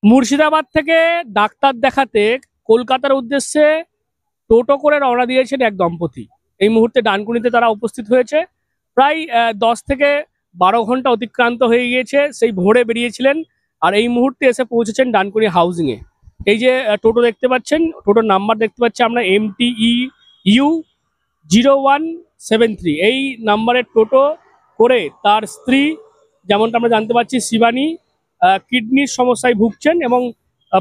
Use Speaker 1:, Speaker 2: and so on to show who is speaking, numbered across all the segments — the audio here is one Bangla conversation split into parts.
Speaker 1: মুর্শিদাবাদ থেকে ডাক্তার দেখাতে কলকাতার উদ্দেশ্যে টোটো করে রওনা দিয়েছেন এক দম্পতি। এই মুহূর্তে ডানকুনিতে তারা উপস্থিত হয়েছে। প্রায় 10 থেকে 12 ঘন্টা অতিক্রান্ত হয়ে গিয়েছে, সেই ভোরে বেরিয়েছিলেন আর এই মুহূর্তে এসে পৌঁছেছেন ডানকুনি হাউজিং এ। এই যে টোটো দেখতে পাচ্ছেন, টোটোর নাম্বার দেখতে পাচ্ছি আমরা MTEU0173। এই নাম্বারের টোটো করে তার স্ত্রী, যেমনটা আমরা জানতে পারছি, শিবানী কিডনির সমস্যায় ভুগছেন এবং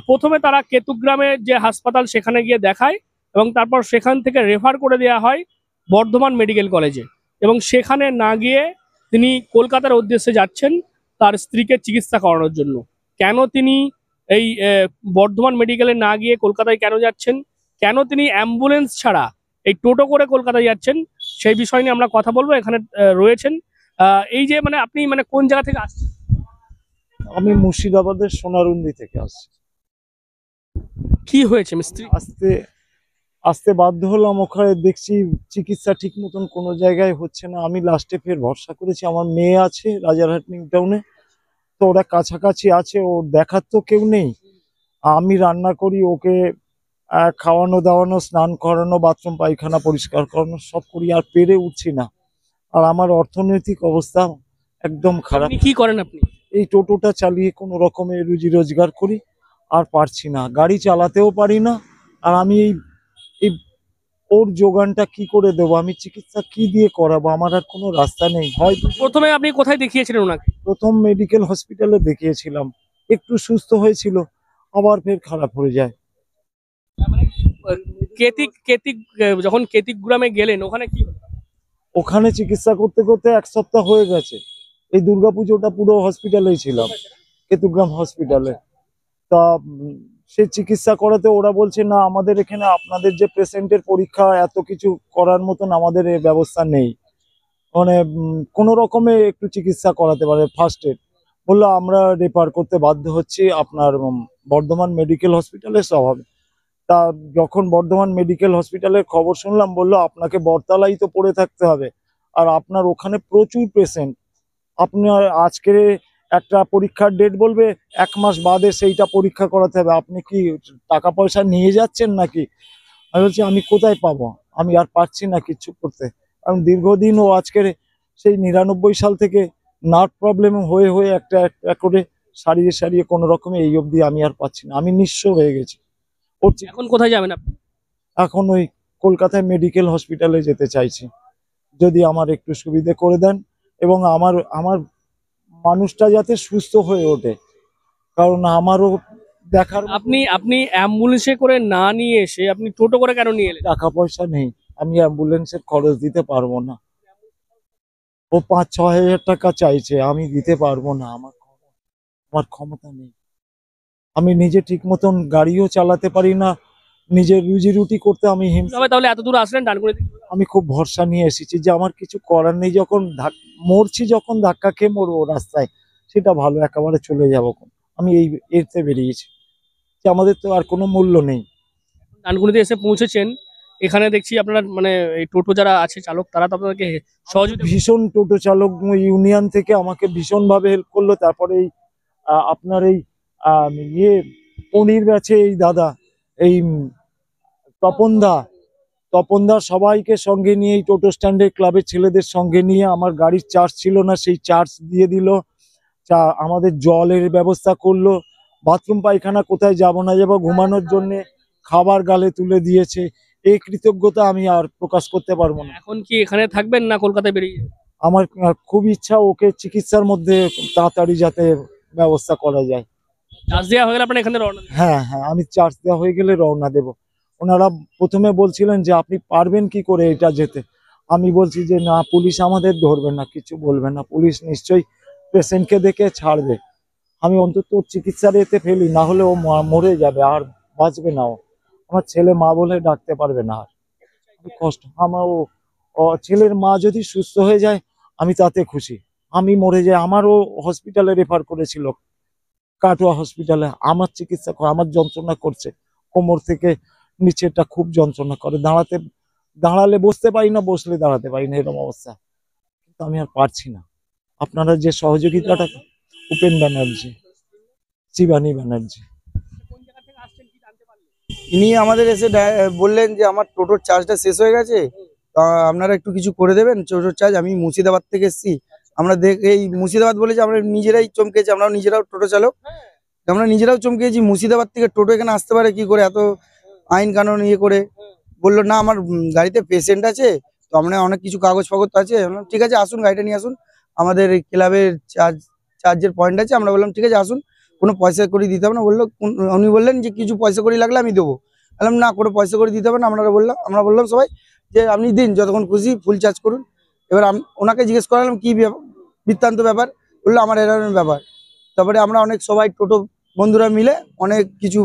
Speaker 1: প্রথমে তারা কেতুগ্রামের যে হাসপাতাল সেখানে গিয়ে দেখায় এবং তারপর সেখান থেকে রেফার করে দেওয়া হয় বর্ধমান মেডিকেল কলেজে। এবং সেখানে না গিয়ে তিনি কলকাতার উদ্দেশ্যে যাচ্ছেন তার স্ত্রীকে চিকিৎসা করানোর জন্য। কেন তিনি এই বর্ধমান মেডিকেলে না গিয়ে কলকাতায় কেন যাচ্ছেন, কেন তিনি অ্যাম্বুলেন্স ছাড়া এই টোটো করে কলকাতায় যাচ্ছেন, সেই বিষয় নিয়ে আমরা কথা বলবো। এখানে রয়েছেন এই যে আপনি কোন জায়গা থেকে আসছেন?
Speaker 2: আমি মুর্শিদাবাদের সোনারুন্দি থেকে আসছি।
Speaker 1: কি হয়েছে মিস্ত্রি?
Speaker 2: আসতে বাধ্য হলাম। ওখানে দেখছি চিকিৎসা ঠিক মতন কোনো জায়গায় হচ্ছে না। আমি লাস্টে ফের ভরসা করেছি, আমার মেয়ে আছে রাজারহাট নিউ টাউনে, তো ওরা কাছাকাছি আছে, ওর দেখার তো কেউ নেই। আমি রান্না করি, ওকে খাওয়ানো দাওয়ানো, স্নান করানো, বাথরুম পায়খানা পরিষ্কার করানো সব করি, আর পেরে উঠছি না। আর আমার অর্থনৈতিক অবস্থা একদম খারাপ।
Speaker 1: কি করেন আপনি?
Speaker 2: এই টোটোটা চালিয়ে কোনো রকমে রুজি রোজগার করি, আর পারছি না, গাড়ি চালাতেও পারি না। আর আমি এই ওর যোগানটা কি করে দেবো? আমি চিকিৎসা কি দিয়ে করাবো? আমার আর কোনো রাস্তা নেই। হয়
Speaker 1: প্রথমে আপনি কোথায় দেখিয়েছিলেন ওনাকে?
Speaker 2: প্রথম মেডিকেল হসপিটালে দেখিয়েছিলাম, একটু সুস্থ হয়েছিল, আবার ফের খারাপ হয়ে যায়।
Speaker 1: যখন কেতিগ্রামে গেলেন ওখানে কি হলো?
Speaker 2: ওখানে চিকিৎসা করতে করতে 1 সপ্তাহ হয়ে গেছে। এই দুর্গাপুজোটা পুরো হসপিটালেই ছিলাম, কেতুগ্রাম হসপিটালে। তা সে চিকিৎসা করাতে ওরা বলছে না, আমাদের এখানে আপনাদের যে পেশেন্টের পরীক্ষা এত কিছু করার মতন আমাদের এ ব্যবস্থা নেই, মানে কোনো রকমে একটু চিকিৎসা করাতে পারে ফার্স্ট এড। বললো আমরা রেফার করতে বাধ্য হচ্ছি আপনার বর্ধমান মেডিকেল হসপিটালে, সব হবে। তা যখন বর্ধমান মেডিকেল হসপিটালের খবর শুনলাম, বললো আপনাকে বরতলায় তো পড়ে থাকতে হবে, আর আপনার ওখানে প্রচুর পেশেন্ট, আপনার আজকে একটা পরীক্ষার ডেট বলবে, 1 মাস বাদে সেইটা পরীক্ষা করাতে হবে, আপনি কি টাকা পয়সা নিয়ে যাচ্ছেন নাকি? আমি বলছি আমি কোথায় পাবো, আমি আর পারছি না কিচ্ছু করতে। কারণ দীর্ঘদিন ও আজকের সেই 99 সাল থেকে নার্ভ প্রবলেম হয়ে হয়ে একটা একটা করে সারিয়ে সারিয়ে কোনো রকমে এই অবধি আমি আর পাচ্ছি না, আমি নিঃস্ব হয়ে গেছি।
Speaker 1: এখন কোথায় যাবেন আপনি?
Speaker 2: এখন ওই কলকাতায় মেডিকেল হসপিটালে যেতে চাইছি, যদি আমার একটু সুবিধে করে দেন, এবং আমার আমার মানুষটা যাতে সুস্থ হয়ে ওঠে, কারণ আমারও দেখার
Speaker 1: আপনি অ্যাম্বুলেন্সে করে না নিয়ে এসে আপনি টোটো করে কেন নিয়ে এলেন?
Speaker 2: টাকা পয়সা নেই, আমি অ্যাম্বুলেন্সের খরচ দিতে পারবো না। ও 5-6 হাজার টাকা চাইছে, আমি দিতে পারবো না, আমার ক্ষমতা নেই। আমি নিজে ঠিক মতন গাড়িও চালাতে পারি না, নিজের রুজি রুটি করতে আমি
Speaker 1: তাহলে এত দূর আসলেন ডানকুনি থেকে?
Speaker 2: আমি খুব ভরসা নিয়ে এসেছি যে আমার কিছু করার নেই, যখন মরছি, যখন ধাক্কা খেয়ে মরবো রাস্তায়, সেটা ভালো, একেবারে চলে যাবো। আমি এতে বেরিয়েছি যে আমাদের তো আর কোনো মূল্য নেই।
Speaker 1: ডানকুনিতে এসে পৌঁছেছেন, এখানে দেখছি আপনার এই টোটো যারা আছে চালক, তারা তো আপনাকে সহযোগিতা।
Speaker 2: ভীষণ টোটো চালক ইউনিয়ন থেকে আমাকে ভীষণ ভাবে হেল্প করলো। তারপরে এই আপনার এই পনির বেচে এই দাদা, এই তপনদা সবাইকে সঙ্গে নিয়ে, এই টোটো স্ট্যান্ডের ক্লাবের ছেলেদের সঙ্গে নিয়ে, আমার গাড়ির চার্জ ছিল না, সেই চার্জ দিয়ে দিল, আমাদের জলের ব্যবস্থা করলো, বাথরুম পায়খানা কোথায় যাব না যাব ঘুমানোর জন্য খাবার গালে তুলে দিয়েছে। এই কৃতজ্ঞতা আমি আর প্রকাশ করতে পারবো না।
Speaker 1: এখন কি এখানে থাকবেন না কলকাতায় বেরিয়ে যাবেন?
Speaker 2: আমার খুব ইচ্ছা ওকে চিকিৎসার মধ্যে তাড়াতাড়ি যাতে ব্যবস্থা করা যায়।
Speaker 1: চার্জ দেওয়া হয়ে গেলে আপনার এখানে রওনা দেবেন?
Speaker 2: হ্যাঁ হ্যাঁ, আমি চার্জ দেওয়া হয়ে গেলে রওনা দেব। ওনারা প্রথমে বলছিলেন যে আপনি পারবেন কি করে এটা যেতে, আমি বলছি যে না, পুলিশ আমাদের ধরবে না, কিছু বলবে না, পুলিশ নিশ্চয়ই পেশেন্টকে দেখে ছাড়বে। আমি অন্তত চিকিৎসার এতে ফেলি, না হলে ও মরে যাবে, আর বাঁচবে না। ও আমার ছেলে মা বলে ডাকতে পারবে না, আর কষ্ট আমার। ও ছেলের মা যদি সুস্থ হয়ে যায় আমি তাতে খুশি, আমি মরে যাই। আমারও হসপিটালে রেফার করেছিল, কাটোয়া হসপিটালে, আমার চিকিৎসা আমার যন্ত্রণা করছে, কোমর থেকে নিচেটা খুব যন্ত্রণা করে, দাঁড়ালে বসতে পারি না, বসলে দাঁড়াতে পারি না, এরকম অবস্থা। কিন্তু আমি আর পারছি না। আপনারা যে সহযোগিতাটা, উপেন ব্যানার্জি, শিবানী ব্যানার্জি।
Speaker 3: ইনি আমাদের এসে বললেন যে আমার টোটোর চার্জটা শেষ হয়ে গেছে, তা আপনারা একটু কিছু করে দেবেন টোটোর চার্জ। আমি মুর্শিদাবাদ থেকে এসেছি, আমরা এই মুর্শিদাবাদ বলেছি, আমরা নিজেরাই চমকেছি, আমরাও নিজেরাও টোটো চালক, আমরা নিজেরাও চমকেছি। মুর্শিদাবাদ থেকে টোটো এখানে আসতে পারে কি করে, এত আইন কানুন ইয়ে করে। বললো না আমার গাড়িতে পেশেন্ট আছে, তো আমরা অনেক কিছু কাগজ ফাগজ আছে। বললাম ঠিক আছে আসুন, গাড়িটা নিয়ে আসুন, আমাদের ক্লাবের চার্জের পয়েন্ট আছে। আমরা বললাম ঠিক আছে আসুন, কোনো পয়সা করে দিতে হবে না। বললো উনি বললেন যে কিছু পয়সা করে লাগলে আমি দেবো। বললাম না, কোনো পয়সা করে দিতে হবে না। আমরা বললাম সবাই যে আপনি দিন, যতক্ষণ খুশি ফুল চার্জ করুন। এবার ওনাকে জিজ্ঞেস করালাম কি বৃত্তান্ত ব্যাপার, বললো আমার এরকম ব্যাপার। তারপরে আমরা অনেক সবাই টোটো বন্ধুরা মিলে অনেক কিছু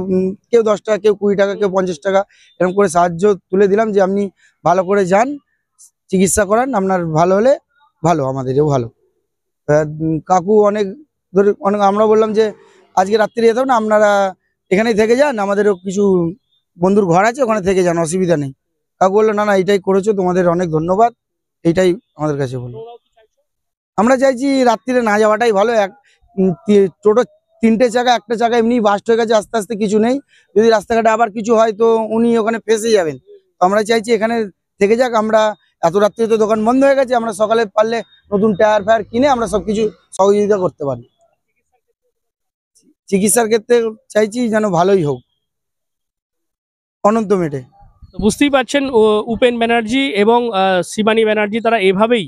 Speaker 3: কেউ 10 টাকা, কেউ 20 টাকা, কেউ 50 টাকা এরকম করে সাহায্য তুলে দিলাম যে আপনি ভালো করে যান, চিকিৎসা করান, আপনার ভালো হলে ভালো, আমাদেরও ভালো। কাকু অনেক ধরে আমরা বললাম যে আজকে রাত্রে যেতে হবে না, আপনারা এখানেই থেকে যান, আমাদেরও কিছু বন্ধুর ঘর আছে, ওখানে থেকে যান, অসুবিধা নেই। কাকু বললো না না, এইটাই করেছো, তোমাদের অনেক ধন্যবাদ, এইটাই আমাদের কাছে বলো। আমরা চাইছি রাত্রিরে না যাওয়াটাই ভালো। টোটো 3টে চাকা, একটা চাকা এমনি বাস্ট হয়ে গেছে, আস্তে আস্তে কিছু নেই, যদি রাস্তাঘাটে আবার কিছু হয় তো উনি ওখানে ফেঁসে যাবেন। তো আমরা চাইছি এখানে থেকে যাক। আমরা এত রাত্রে তো দোকান বন্ধ হয়ে গেছে, আমরা সকালে পারলে নতুন টায়ার ফায়ার কিনে আমরা সবকিছু সহযোগিতা করতে পারি। চিকিৎসার ক্ষেত্রে চাইছি যেন ভালোই হোক, অনন্ত মেটে।
Speaker 1: তো বুঝতেই পারছেন উপেন ব্যানার্জি এবং শিবানী ব্যানার্জি তারা এভাবেই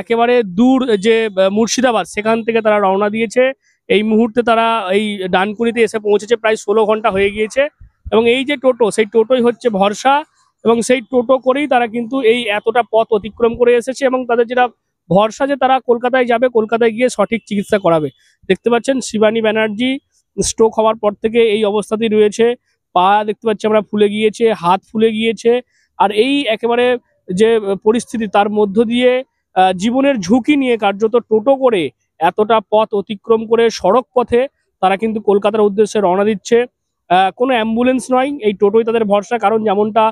Speaker 1: একেবারে দূর যে মুর্শিদাবাদ সেখান থেকে তারা রওনা দিয়েছে। এই মুহূর্তে তারা এই ডানকুনিতে এসে পৌঁছেছে, প্রায় 16 ঘন্টা হয়ে গিয়েছে। এবং এই যে টোটো, সেই টোটোই হচ্ছে ভরসা, এবং সেই টোটো করেই তারা কিন্তু এই এতটা পথ অতিক্রম করে এসেছে। এবং তাদের যেটা ভরসা যে তারা কলকাতায় যাবে, কলকাতায় গিয়ে সঠিক চিকিৎসা করাবে। দেখতে পাচ্ছেন শিবানী ব্যানার্জি স্ট্রোক হওয়ার পর থেকে এই অবস্থাতেই রয়েছে। পা দেখতে পাচ্ছি আমরা ফুলে গিয়েছে, হাত ফুলে গিয়েছে। আর এই একেবারে যে পরিস্থিতি, তার মধ্য দিয়ে জীবনের ঝুঁকি নিয়ে কার্যত টোটো করে এতটা পথ অতিক্রম করে সড়ক পথে তারা কিন্তু কলকাতার উদ্দেশ্যে রওনা দিচ্ছে। কোনো অ্যাম্বুলেন্স নয়, এই টোটোই তাদের ভরসা। কারণ যেমনটা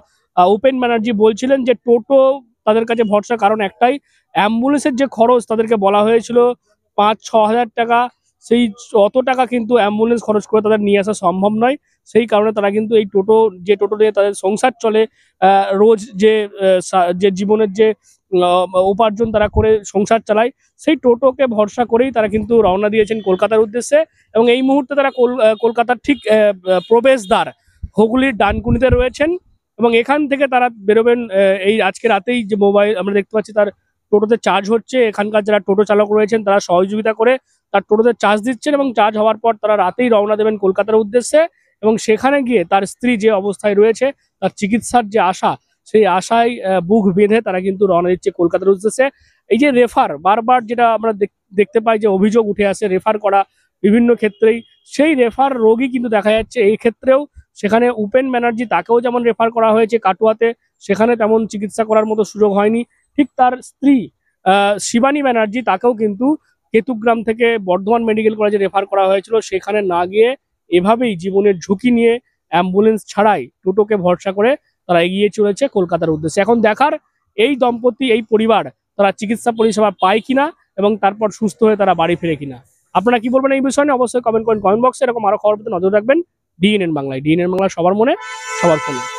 Speaker 1: উপেন ব্যানার্জি বলছিলেন যে টোটো তাদের কাছে ভরসা, কারণ একটাই, অ্যাম্বুলেন্সের যে খরচ তাদেরকে বলা হয়েছিল 5-6 হাজার টাকা, সেই অত টাকা কিন্তু অ্যাম্বুলেন্স খরচ করে তাদের নিয়ে আসা সম্ভব নয়। সেই কারণে তারা কিন্তু এই টোটো, যে টোটো দিয়ে তাদের সংসার চলে, রোজ যে জীবনের যে উপার্জন তারা করে সংসার চালায়, সেই টোটোকে ভরসা করেই তারা কিন্তু রওনা দিয়েছেন কলকাতার উদ্দেশ্যে। এবং এই মুহূর্তে তারা কলকাতার ঠিক প্রবেশদ্বার হুগলির ডানকুনিতে রয়েছেন। এবং এখান থেকে তারা বেরোবেন এই আজকে রাতেই। যে মোবাইল আমরা দেখতে পাচ্ছি তার টোটোতে চার্জ হচ্ছে, এখানকার যারা টোটো চালক রয়েছেন তারা সহযোগিতা করে তার টোটোতে চার্জ দিচ্ছেন, এবং চার্জ হওয়ার পর তারা রাতেই রওনা দেবেন কলকাতার উদ্দেশ্যে। এবং সেখানে গিয়ে তার স্ত্রী যে অবস্থায় রয়েছে, তার চিকিৎসার যে আশা, সেই আশায় বুক বেঁধে তারা কিন্তু রওনা দিচ্ছে কলকাতার উদ্দেশ্যে। এই যে রেফার, বারবার যেটা আমরা দেখতে পাই যে অভিযোগ উঠে আসে রেফার করা বিভিন্ন ক্ষেত্রেই, সেই রেফার রোগী কিন্তু দেখা যাচ্ছে এই ক্ষেত্রেও। সেখানে উপেন ব্যানার্জি, তাকেও যেমন রেফার করা হয়েছে কাটুয়াতে, সেখানে তেমন চিকিৎসা করার মতো সুযোগ হয়নি। ঠিক তার স্ত্রী শিবানী ব্যানার্জি, তাকেও কিন্তু কেতুগ্রাম থেকে বর্ধমান মেডিকেল কলেজে রেফার করা হয়েছিল, সেখানে না গিয়ে এভাবেই জীবনের ঝুঁকি নিয়ে অ্যাম্বুলেন্স ছাড়াই টোটোকে ভরসা করে তারা এগিয়ে চলেছে কলকাতার উদ্দেশ্যে। এখন দেখার এই দম্পতি, এই পরিবার তারা চিকিৎসা পরিষেবা পায় কিনা এবং তারপর সুস্থ হয়ে তারা বাড়ি ফিরে কিনা। আপনারা কি বলবেন এই বিষয়ে নিয়ে অবশ্যই কমেন্ট করেন কমেন্ট বক্সে। এরকম আরো খবর পেতে নজর রাখবেন ডিএনএন বাংলায়। ডিএনএন বাংলা, সবার মনে সবার ফোনে।